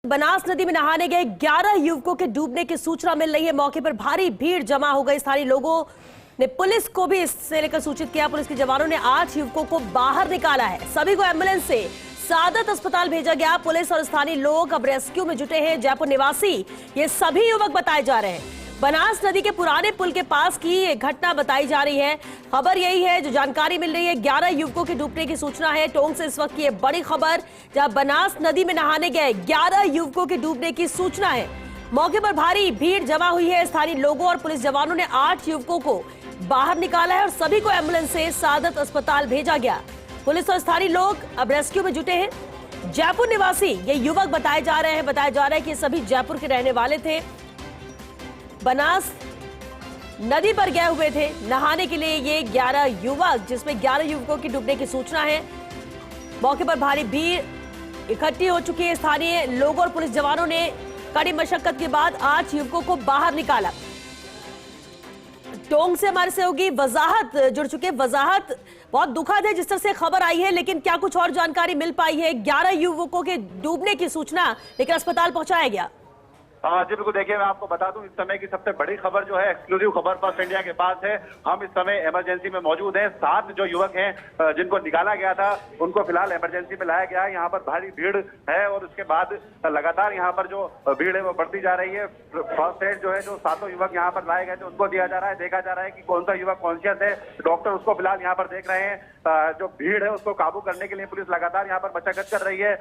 बनास नदी में नहाने गए 11 युवकों के डूबने की सूचना मिल रही है। मौके पर भारी भीड़ जमा हो गई। स्थानीय लोगों ने पुलिस को भी इससे लेकर सूचित किया। पुलिस के जवानों ने 8 युवकों को बाहर निकाला है। सभी को एम्बुलेंस से सादत अस्पताल भेजा गया। पुलिस और स्थानीय लोग अब रेस्क्यू में जुटे हैं। जयपुर निवासी ये सभी युवक बताए जा रहे हैं। बनास नदी के पुराने पुल के पास की ये घटना बताई जा रही है। खबर यही है, जो जानकारी मिल रही है, 11 युवकों के डूबने की सूचना है। टोंक से इस वक्त की ये बड़ी खबर, जहां बनास नदी में नहाने गए 11 युवकों के डूबने की सूचना है। मौके पर भारी भीड़ जमा हुई है। स्थानीय लोगों और पुलिस जवानों ने 8 युवकों को बाहर निकाला है और सभी को एम्बुलेंस से सादत अस्पताल भेजा गया। पुलिस और स्थानीय लोग अब रेस्क्यू में जुटे हैं। जयपुर निवासी ये युवक बताए जा रहे हैं कि सभी जयपुर के रहने वाले थे। बनास नदी पर गए हुए थे नहाने के लिए ये 11 युवक, जिसमें 11 युवकों की डूबने की सूचना है। मौके पर भारी भीड़ इकट्ठी हो चुकी है। स्थानीय लोगों और पुलिस जवानों ने कड़ी मशक्कत के बाद 8 युवकों को बाहर निकाला। टोंक से हमारे सहयोगी वजाहत जुड़ चुके। वजाहत, बहुत दुखद है जिस तरह से खबर आई है, लेकिन क्या कुछ और जानकारी मिल पाई है? 11 युवकों के डूबने की सूचना, लेकिन अस्पताल पहुंचाया गया। जी बिल्कुल, देखिए मैं आपको बता दूं, इस समय की सबसे बड़ी खबर जो है एक्सक्लूसिव खबर फर्स्ट इंडिया के पास है। हम इस समय इमरजेंसी में मौजूद हैं। 7 जो युवक हैं जिनको निकाला गया था, उनको फिलहाल इमरजेंसी में लाया गया है। यहाँ पर भारी भीड़ है और उसके बाद लगातार यहाँ पर जो भीड़ है वो बढ़ती जा रही है। फर्स्ट एड जो है, जो 7 युवक यहाँ पर लाए गए थे, उनको दिया जा रहा है। देखा जा रहा है कि कौन सा युवक कॉन्शियस है। डॉक्टर उसको फिलहाल यहाँ पर देख रहे हैं। जो भीड़ है उसको काबू करने के लिए पुलिस लगातार यहाँ पर मशक्कत कर रही है।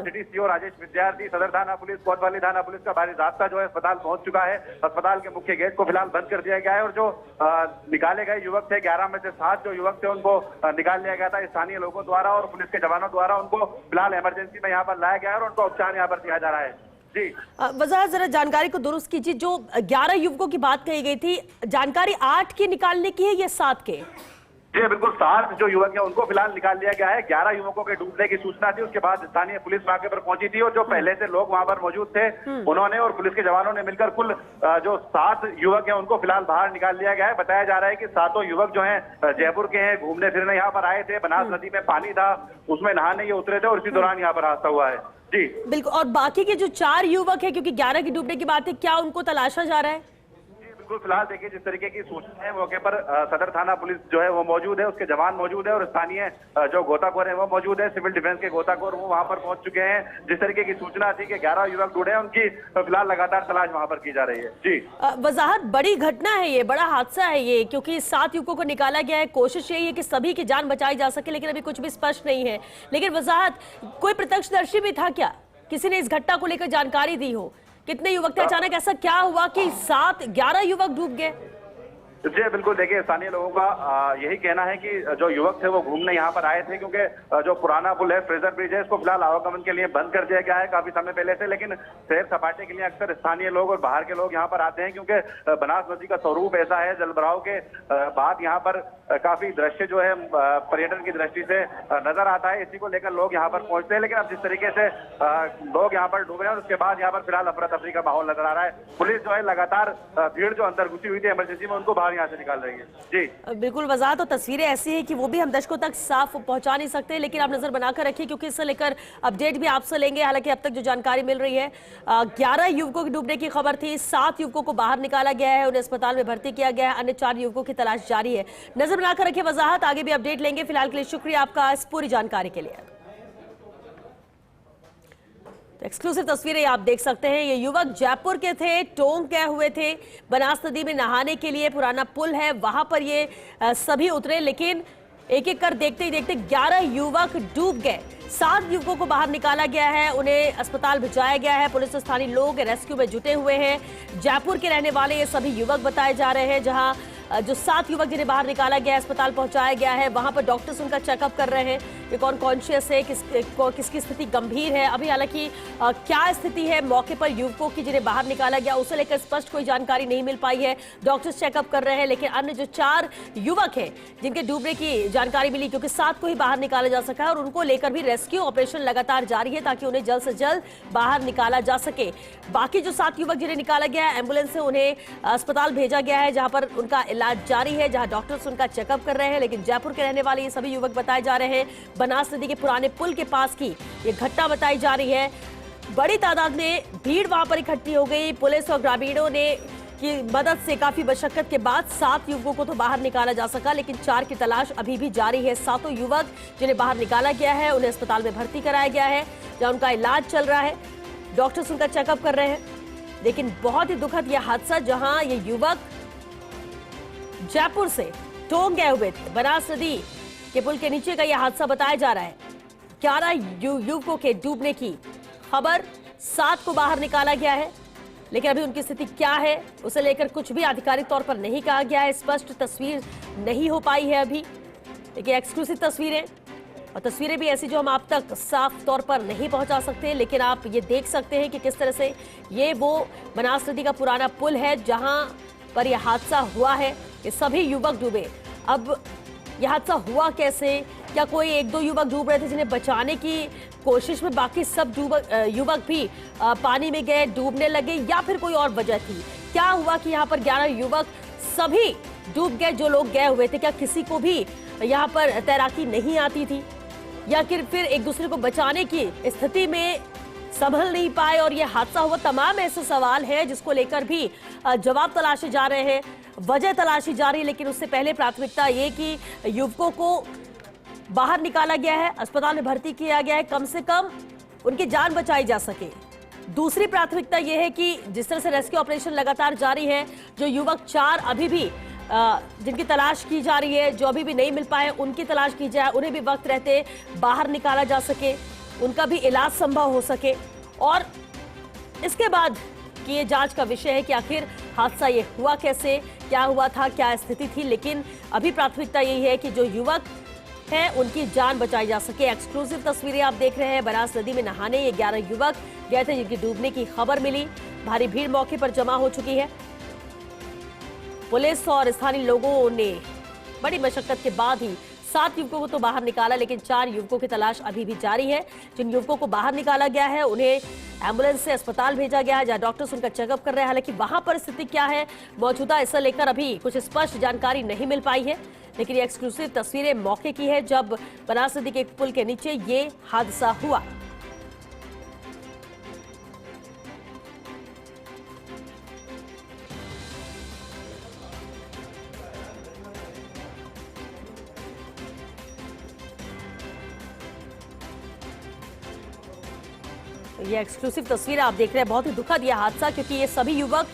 सिटी सीओ राजेश विद्यार्थी, सदर थाना पुलिस, कोतवाली थाना पुलिस का भारी रास्ता जो है अस्पताल पहुंच चुका है। अस्पताल के मुख्य गेट को फिलहाल बंद कर दिया गया है और जो निकाले गए युवक थे, 11 में से 7 जो युवक थे, उनको निकाल लिया गया था स्थानीय लोगों द्वारा और पुलिस के जवानों द्वारा। उनको फिलहाल इमरजेंसी में यहाँ पर लाया गया है और उनको उपचार यहाँ पर दिया जा रहा है। जी वजाहत, जरा जानकारी को दुरुस्त कीजिए। जो 11 युवकों की बात कही गई थी, जानकारी 8 की निकालने की है या 7 के? जी बिल्कुल, 7 जो युवक हैं उनको फिलहाल निकाल लिया गया है। 11 युवकों के डूबने की सूचना थी, उसके बाद स्थानीय पुलिस मौके पर पहुंची थी और जो पहले से लोग वहां पर मौजूद थे, उन्होंने और पुलिस के जवानों ने मिलकर कुल जो 7 युवक हैं उनको फिलहाल बाहर निकाल लिया गया है। बताया जा रहा है कि 7 युवक जो हैं जयपुर के हैं, घूमने फिरने यहाँ पर आए थे। बनास नदी में पानी था, उसमें नहाने ये उतरे थे और इसी दौरान यहाँ पर हादसा हुआ है। जी बिल्कुल। और बाकी के जो 4 युवक है, क्योंकि 11 की डूबने की बात है, क्या उनको तलाशा जा रहा है? बिल्कुल, फिलहाल देखिए जिस तरीके की सूचना है, मौके पर सदर थाना पुलिस जो है वो मौजूद है, उसके जवान मौजूद है और स्थानीय जो गोताखोर है वो मौजूद है। सिविल डिफेंस के गोताखोर वो वहां पर पहुंच चुके हैं। जिस तरीके की सूचना थी कि 11 युवक डूबे हैं, उनकी फिलहाल लगातार तलाश वहां पर की जा रही है। जी वजाहत, बड़ी घटना है ये, बड़ा हादसा है ये, क्योंकि 7 युवकों को निकाला गया है। कोशिश यही है कि सभी की जान बचाई जा सके, लेकिन अभी कुछ भी स्पष्ट नहीं है। लेकिन वजाहत, कोई प्रत्यक्षदर्शी भी था क्या? किसी ने इस घटना को लेकर जानकारी दी हो? कितने युवक थे? अचानक ऐसा क्या हुआ कि 11 युवक डूब गए? जी बिल्कुल, देखिए स्थानीय लोगों का यही कहना है कि जो युवक थे वो घूमने यहाँ पर आए थे, क्योंकि जो पुराना पुल है, फ्रेजर ब्रिज है, इसको फिलहाल आवागमन के लिए बंद कर दिया गया है काफी समय पहले से। लेकिन सैर सपाटे के लिए अक्सर स्थानीय लोग और बाहर के लोग यहाँ पर आते हैं, क्योंकि बनास नदी का स्वरूप ऐसा है। जलभराव के बाद यहाँ पर काफी दृश्य जो है पर्यटन की दृष्टि से नजर आता है। इसी को लेकर लोग यहाँ पर पहुंचते हैं। लेकिन अब जिस तरीके से लोग यहाँ पर डूबे हैं, उसके बाद यहाँ पर फिलहाल अफरा तफरी का माहौल नजर आ रहा है। पुलिस जो है लगातार भीड़ जो अंदर घुसी हुई थी इमरजेंसी में, उनको बाहर यहाँ से निकाल रही है। जी बिल्कुल वजाहत, तो तस्वीरें ऐसी हैं कि वो भी हम दर्शकों तक साफ पहुंचा नहीं सकते, लेकिन आप नजर बनाकर रखिए, क्योंकि इससे लेकर अपडेट भी आपसे लेंगे। हालांकि अब तक जो जानकारी मिल रही है, 11 युवकों के डूबने की खबर थी। 7 युवकों को बाहर निकाला गया है, उन्हें अस्पताल में भर्ती किया गया है। अन्य 4 युवकों की तलाश जारी है। नजर बनाकर रखिए वजाहत, आगे भी अपडेट लेंगे। फिलहाल के लिए शुक्रिया आपका इस पूरी जानकारी के लिए। तो एक्सक्लूसिव तस्वीरें आप देख सकते हैं। ये युवक जयपुर के थे, टोंक गए हुए थे बनास नदी में नहाने के लिए। पुराना पुल है, वहां पर ये सभी उतरे, लेकिन एक एक कर देखते ही देखते 11 युवक डूब गए। 7 युवकों को बाहर निकाला गया है, उन्हें अस्पताल भिजवाया गया है। पुलिस और स्थानीय लोग रेस्क्यू में जुटे हुए हैं। जयपुर के रहने वाले ये सभी युवक बताए जा रहे हैं। जहां जो 7 युवक जिन्हें बाहर निकाला गया है, अस्पताल पहुंचाया गया है, वहां पर डॉक्टर्स उनका चेकअप कर रहे हैं कि कौन कॉन्शियस है, किसकी स्थिति गंभीर है। अभी हालांकि क्या स्थिति है मौके पर युवकों की जिन्हें बाहर निकाला गया, उसे लेकर स्पष्ट कोई जानकारी नहीं मिल पाई है। डॉक्टर्स चेकअप कर रहे हैं, लेकिन अन्य जो 4 युवक हैं जिनके डूबने की जानकारी मिली, क्योंकि 7 को ही बाहर निकाला जा सका है और उनको लेकर भी रेस्क्यू ऑपरेशन लगातार जारी है, ताकि उन्हें जल्द से जल्द बाहर निकाला जा सके। बाकी जो 7 युवक जिन्हें निकाला गया है, एम्बुलेंस से उन्हें अस्पताल भेजा गया है, जहां पर उनका इलाज जारी है, जहां डॉक्टर्स उनका चेकअप कर रहे हैं। लेकिन जयपुर के रहने वाले ये सभी युवक बताए जा रहे हैं। बनास नदी के पुराने पुल के पास की ये घटना बताई जा रही है। बड़ी तादाद में भीड़ वहां पर इकट्ठी हो गई। पुलिस और ग्रामीणों ने की मदद से काफी मशक्कत के बाद 7 युवकों को तो बाहर निकाला जा सका, लेकिन 4 की तलाश अभी भी जारी है। 7 युवक जिन्हें बाहर निकाला गया है, उन्हें अस्पताल में भर्ती कराया गया है, जहां उनका इलाज चल रहा है। डॉक्टर्स उनका चेकअप कर रहे हैं। लेकिन बहुत ही दुखद यह हादसा, जहां ये युवक जयपुर से टोंक गए हुए थे। बनास नदी के पुल के नीचे का यह हादसा बताया जा रहा है। 11 युवकों के डूबने की खबर, 7 को बाहर निकाला गया है, लेकिन अभी उनकी स्थिति क्या है उसे लेकर कुछ भी आधिकारिक तौर पर नहीं कहा गया है। स्पष्ट तस्वीर नहीं हो पाई है अभी, लेकिन एक्सक्लूसिव तस्वीरें और तस्वीरें भी ऐसी जो हम आप तक साफ तौर पर नहीं पहुंचा सकते, लेकिन आप ये देख सकते हैं कि किस तरह से ये वो बनास नदी का पुराना पुल है जहां पर यह हादसा हुआ है। ये सभी युवक डूबे। अब यह हादसा हुआ कैसे? क्या कोई 1-2 युवक डूब रहे थे जिन्हें बचाने की कोशिश में बाकी सब युवक भी पानी में गए, डूबने लगे, या फिर कोई और वजह थी? क्या हुआ कि यहाँ पर 11 युवक सभी डूब गए जो लोग गए हुए थे? क्या किसी को भी यहाँ पर तैराकी नहीं आती थी, या फिर एक दूसरे को बचाने की स्थिति में संभल नहीं पाए और यह हादसा हुआ? तमाम ऐसे सवाल हैं जिसको लेकर भी जवाब तलाशे जा रहे हैं, वजह तलाशी जा रही है। लेकिन उससे पहले प्राथमिकता ये कि युवकों को बाहर निकाला गया है, अस्पताल में भर्ती किया गया है, कम से कम उनकी जान बचाई जा सके। दूसरी प्राथमिकता यह है कि जिस तरह से रेस्क्यू ऑपरेशन लगातार जारी है, जो युवक 4 अभी भी जिनकी तलाश की जा रही है, जो अभी भी नहीं मिल पाए, उनकी तलाश की जाए, उन्हें भी वक्त रहते बाहर निकाला जा सके, उनका भी इलाज संभव हो सके। और इसके बाद कि ये जांच का विषय है कि आखिर हादसा ये हुआ कैसे, क्या हुआ था, क्या स्थिति थी। लेकिन अभी प्राथमिकता यही है कि जो युवक हैं उनकी जान बचाई जा सके। एक्सक्लूसिव तस्वीरें आप देख रहे हैं। बनास नदी में नहाने ये 11 युवक गए थे जिनकी डूबने की खबर मिली। भारी भीड़ मौके पर जमा हो चुकी है। पुलिस और स्थानीय लोगों ने बड़ी मशक्कत के बाद ही 7 युवकों को तो बाहर निकाला, लेकिन 4 युवकों की तलाश अभी भी जारी है। जिन युवकों को बाहर निकाला गया है उन्हें एम्बुलेंस से अस्पताल भेजा गया है, जहां डॉक्टर्स उनका चेकअप कर रहे हैं। हालांकि वहां पर स्थिति क्या है मौजूदा, इसे लेकर अभी कुछ स्पष्ट जानकारी नहीं मिल पाई है। लेकिन ये एक्सक्लूसिव तस्वीरें मौके की है जब बनास नदी के पुल के नीचे ये हादसा हुआ। ये एक्सक्लूसिव तस्वीर आप देख रहे हैं। बहुत ही दुखद यह हादसा, क्योंकि ये सभी युवक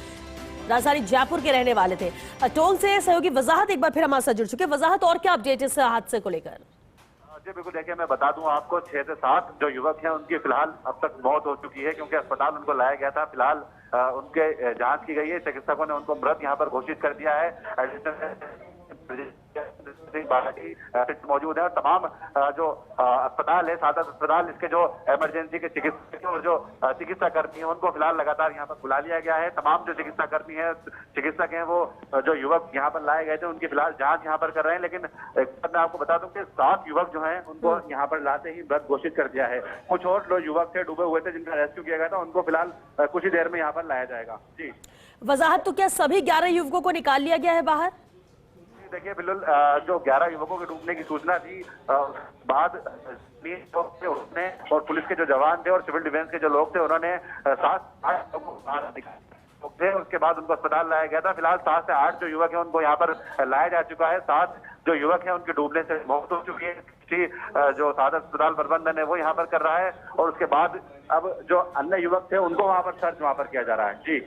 राजधानी जयपुर के रहने वाले थे। टोंक से सहयोगी वजाहत एक बार फिर हमारे साथ जुड़ चुके हैं। वजाहत, और क्या अपडेट इस हादसे को लेकर? जी बिल्कुल, देखिए मैं बता दूं आपको, 6 से 7 जो युवक हैं उनकी फिलहाल अब तक मौत हो चुकी है, क्योंकि अस्पताल उनको लाया गया था। फिलहाल उनके जांच की गई है। चिकित्सकों ने उनको मृत यहाँ पर घोषित कर दिया है। मौजूद है और तमाम जो अस्पताल है, सादत अस्पताल, इसके जो इमरजेंसी के चिकित्सक और जो चिकित्सा कर्मी है उनको फिलहाल लगातार यहाँ पर बुला लिया गया है। तमाम जो चिकित्सा कर्मी है, चिकित्सक हैं, वो जो युवक यहाँ पर लाए गए थे उनकी फिलहाल जांच यहाँ पर कर रहे हैं। लेकिन मैं आपको बता दूं कि 7 युवक जो हैं उनको यहाँ पर लाते ही मृत घोषित कर दिया है। कुछ और जो युवक थे, डूबे हुए थे, जिनका रेस्क्यू किया गया था, उनको फिलहाल कुछ ही देर में यहाँ पर लाया जाएगा। जी वजाहत, तो क्या सभी 11 युवकों को निकाल लिया गया है बाहर? देखिए बिल्कुल, जो 11 युवकों के डूबने की सूचना थी, बाद उसने और पुलिस के जो जवान थे और सिविल डिफेंस के जो लोग थे, उन्होंने 7-8 लोगों को बाहर निकाला थे। उसके बाद उनको अस्पताल लाया गया था। फिलहाल 7 से 8 जो युवक हैं उनको यहाँ पर लाया जा चुका है। 7 जो युवक हैं उनके डूबने से मौत हो चुकी है। जो सादत अस्पताल प्रबंधन है वो यहाँ पर कर रहा है, और उसके बाद अब जो अन्य युवक थे उनको वहाँ पर सर्च वहाँ पर किया जा रहा है। जी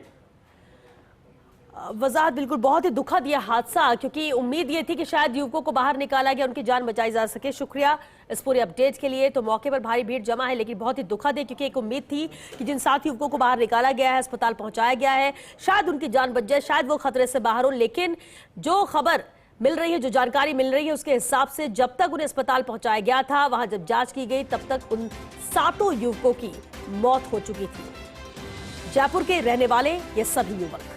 वजाहत, बिल्कुल बहुत ही दुखद यह हादसा, क्योंकि उम्मीद ये थी कि शायद युवकों को बाहर निकाला गया, उनकी जान बचाई जा सके। शुक्रिया इस पूरे अपडेट के लिए। तो मौके पर भारी भीड़ जमा है, लेकिन बहुत ही दुखद है, क्योंकि एक उम्मीद थी कि जिन 7 युवकों को बाहर निकाला गया है, अस्पताल पहुंचाया गया है, शायद उनकी जान बच जाए, शायद वो खतरे से बाहर हो। लेकिन जो खबर मिल रही है, जो जानकारी मिल रही है, उसके हिसाब से जब तक उन्हें अस्पताल पहुंचाया गया था, वहां जब जांच की गई, तब तक उन 7 युवकों की मौत हो चुकी थी। जयपुर के रहने वाले ये सभी युवक।